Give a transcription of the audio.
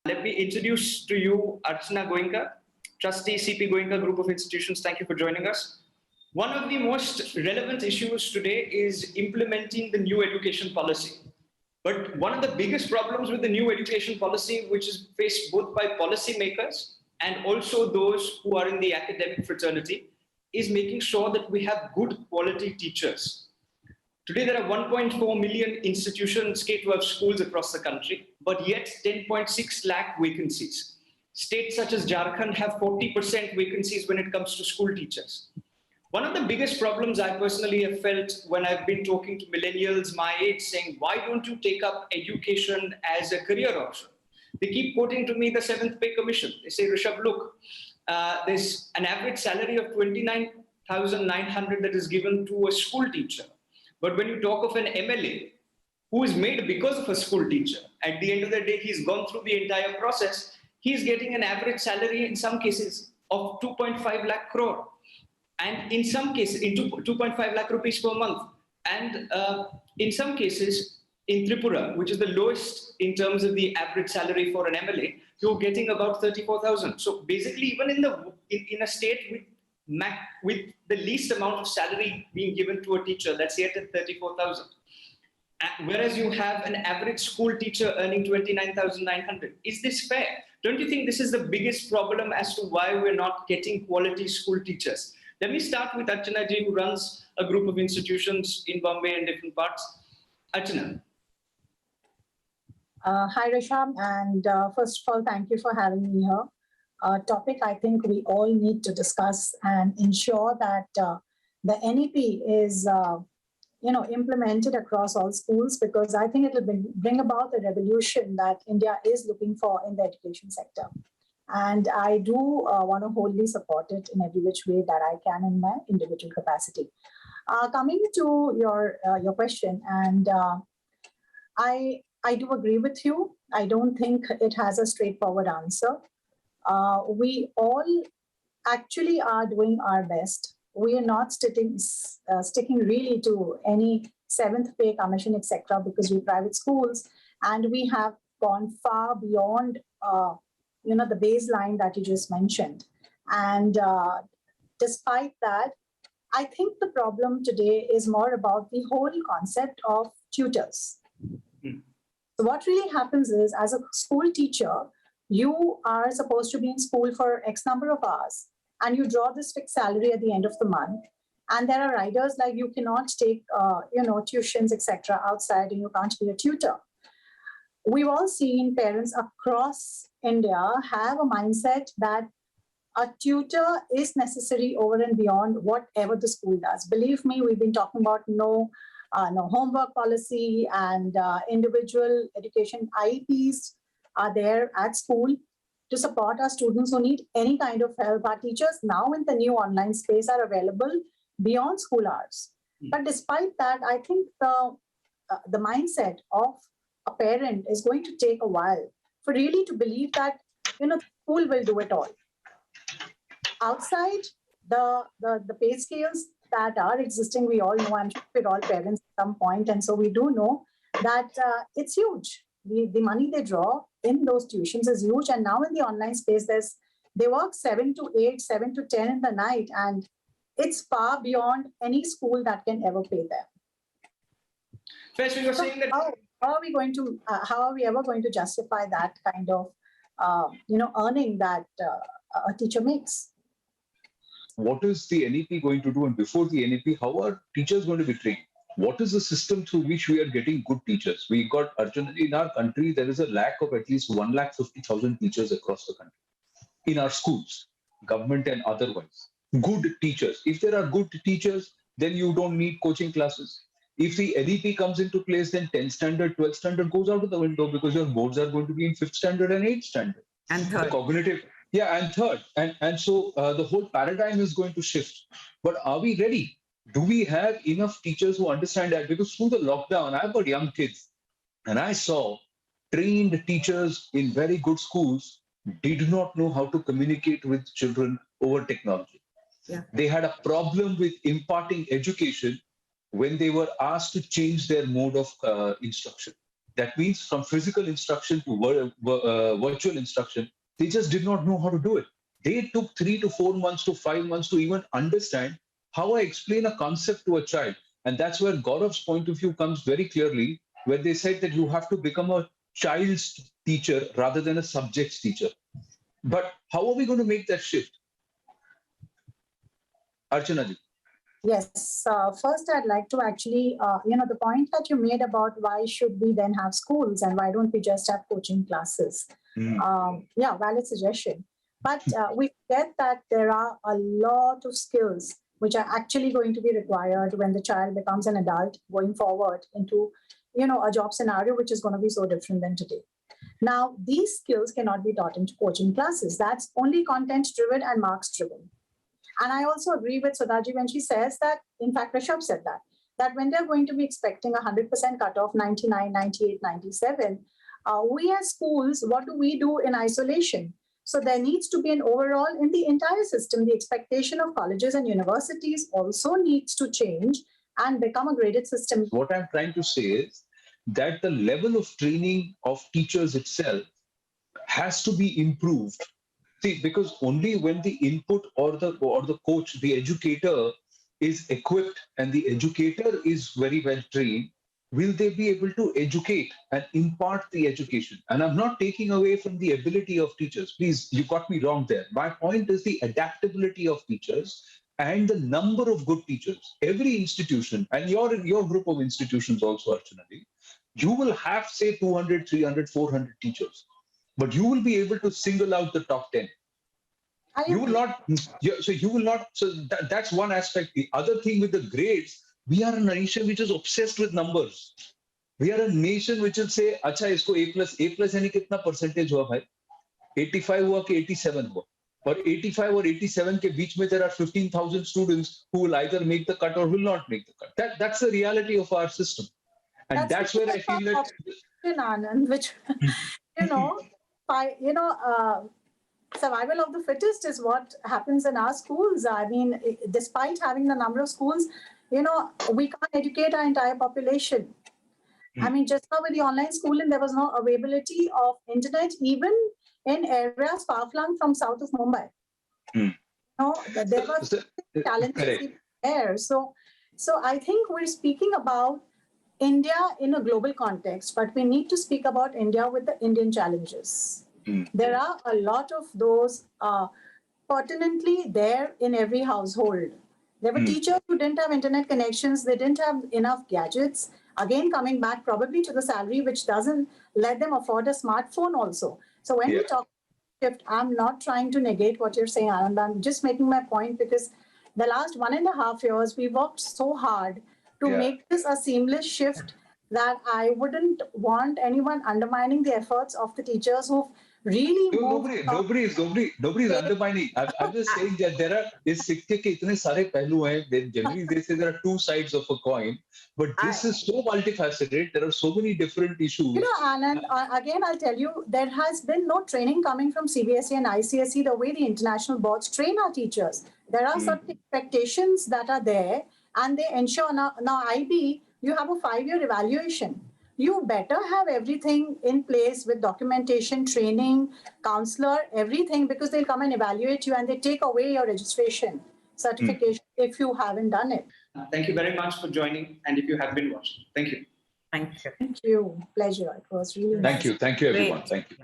Let me introduce to you Archana Goenka, Trustee CP Goenka Group of Institutions. Thank you for joining us. One of the most relevant issues today is implementing the new education policy. But one of the biggest problems with the new education policy, which is faced both by policymakers and also those who are in the academic fraternity, is making sure that we have good quality teachers. Today, there are 1.4 million institutions, K-12 schools across the country, but yet 10.6 lakh vacancies. States such as Jharkhand have 40% vacancies when it comes to school teachers. One of the biggest problems I personally have felt when I've been talking to millennials my age saying, why don't you take up education as a career option? They keep quoting to me the 7th Pay Commission. They say, Rishabh, look, there's an average salary of 29,900 that is given to a school teacher. But when you talk of an MLA who is made because of a school teacher, at the end of the day, he's gone through the entire process, he's getting an average salary in some cases of 2.5 lakh crore. And in some cases, 2.5 lakh rupees per month. And in some cases, in Tripura, which is the lowest in terms of the average salary for an MLA, you're getting about 34,000. So basically, even in a state with the least amount of salary being given to a teacher, that's yet at 34,000. Whereas you have an average school teacher earning 29,900. Is this fair? Don't you think this is the biggest problem as to why we're not getting quality school teachers? Let me start with Archana ji, who runs a group of institutions in Bombay and different parts. Archana. Hi, Rishabh, and first of all, thank you for having me here. A topic I think we all need to discuss and ensure that the NEP is implemented across all schools, because I think it will bring about the revolution that India is looking for in the education sector. And I do want to wholly support it in every which way that I can in my individual capacity. Coming to your question, and I do agree with you. I don't think it has a straightforward answer. We all actually are doing our best. We are not sticking really to any 7th Pay Commission, etc., because we're private schools, and we have gone far beyond the baseline that you just mentioned. And despite that, I think the problem today is more about the whole concept of tutors. So what really happens is, as a school teacher, you are supposed to be in school for X number of hours, and you draw this fixed salary at the end of the month. And there are riders like you cannot take, tuitions, etc. outside, and you can't be a tutor. We've all seen parents across India have a mindset that a tutor is necessary over and beyond whatever the school does. Believe me, we've been talking about no homework policy, and individual education IEPs are there at school to support our students who need any kind of help. Our teachers now in the new online space are available beyond school hours. But despite that, I think the mindset of a parent is going to take a while for really to believe that the school will do it all. Outside the pay scales that are existing, we all know, I'm sure we're all parents at some point, and so we do know that it's huge. The money they draw in those tuitions is huge, and now in the online space, they work 7 to 8, 7 to 10 in the night, and it's far beyond any school that can ever pay them. First, you were saying that how are we ever going to justify that kind of earning that a teacher makes? What is the NEP going to do? And before the NEP, how are teachers going to be trained? What is the system through which we are getting good teachers? We got, Arjun, in our country, there is a lack of at least 150,000 teachers across the country in our schools, government and otherwise. Good teachers. If there are good teachers, then you don't need coaching classes. If the NEP comes into place, then 10th standard, 12th standard goes out of the window, because your boards are going to be in 5th standard and 8th standard. And third. The cognitive. Yeah, and third. And so the whole paradigm is going to shift. But are we ready? Do we have enough teachers who understand that? Because through the lockdown, I've got young kids, and I saw trained teachers in very good schools did not know how to communicate with children over technology. Yeah. They had a problem with imparting education when they were asked to change their mode of instruction. That means from physical instruction to virtual instruction, they just did not know how to do it. They took 3 to 4 months to 5 months to even understand how I explain a concept to a child. And that's where Gaurav's point of view comes very clearly, where they said that you have to become a child's teacher rather than a subject's teacher. But how are we going to make that shift? Archana ji. Yes. First, I'd like to actually, the point that you made about why should we then have schools and why don't we just have coaching classes? Valid suggestion. But we get that there are a lot of skills which are actually going to be required when the child becomes an adult going forward into, a job scenario which is going to be so different than today. Now, these skills cannot be taught into coaching classes. That's only content-driven and marks-driven. And I also agree with Sudhaji when she says that, in fact, Rishabh said that when they're going to be expecting 100% cutoff, 99, 98, 97, we as schools, what do we do in isolation? So there needs to be an overall in the entire system. The expectation of colleges and universities also needs to change and become a graded system. What I'm trying to say is that the level of training of teachers itself has to be improved. See, because only when the input or the coach, the educator is equipped and the educator is very well trained, will they be able to educate and impart the education. And I'm not taking away from the ability of teachers. Please, you got me wrong there. My point is the adaptability of teachers and the number of good teachers. Every institution, and your group of institutions also, Archana, you will have, say, 200, 300, 400 teachers. But you will be able to single out the top 10. You will not. So that's one aspect. The other thing with the grades, we are a nation which is obsessed with numbers. We are a nation which will say, "Acha, isko A plus यानी कितना percentage हुआ भाई? 85 हुआ कि 87 हुआ?" Or 85 or 87 के बीच में there are 15,000 students who will either make the cut or will not make the cut. That's the reality of our system, and that's where I feel that. Anand, which survival of the fittest is what happens in our schools. I mean, despite having the number of schools, we can't educate our entire population. I mean, just now with the online schooling, there was no availability of internet, even in areas far-flung from south of Mumbai. There was challenges there. So I think we're speaking about India in a global context, but we need to speak about India with the Indian challenges. There are a lot of those pertinently there in every household. There were teachers who didn't have internet connections. They didn't have enough gadgets. Again, coming back probably to the salary, which doesn't let them afford a smartphone also. So when we talk shift, I'm not trying to negate what you're saying, Anand. I'm just making my point because the last 1.5 years, we worked so hard to make this a seamless shift that I wouldn't want anyone undermining the efforts of the teachers who've really nobody is undermining. I'm just saying that there are is सिक्के के इतने सारे पहलू हैं. Generally, they say there are two sides of a coin, but this is so multifaceted. There are so many different issues. Anand, again, I'll tell you, there has been no training coming from CBSE and ICSE the way the international boards train our teachers. There are certain expectations that are there, and they ensure now IB, you have a 5-year evaluation. You better have everything in place with documentation, training, counselor, everything, because they'll come and evaluate you and they take away your registration certification if you haven't done it. Thank you very much for joining, and if you have been watching. Thank you. Thank you. Thank you. Pleasure. It was really nice. Thank you, everyone. Great. Thank you.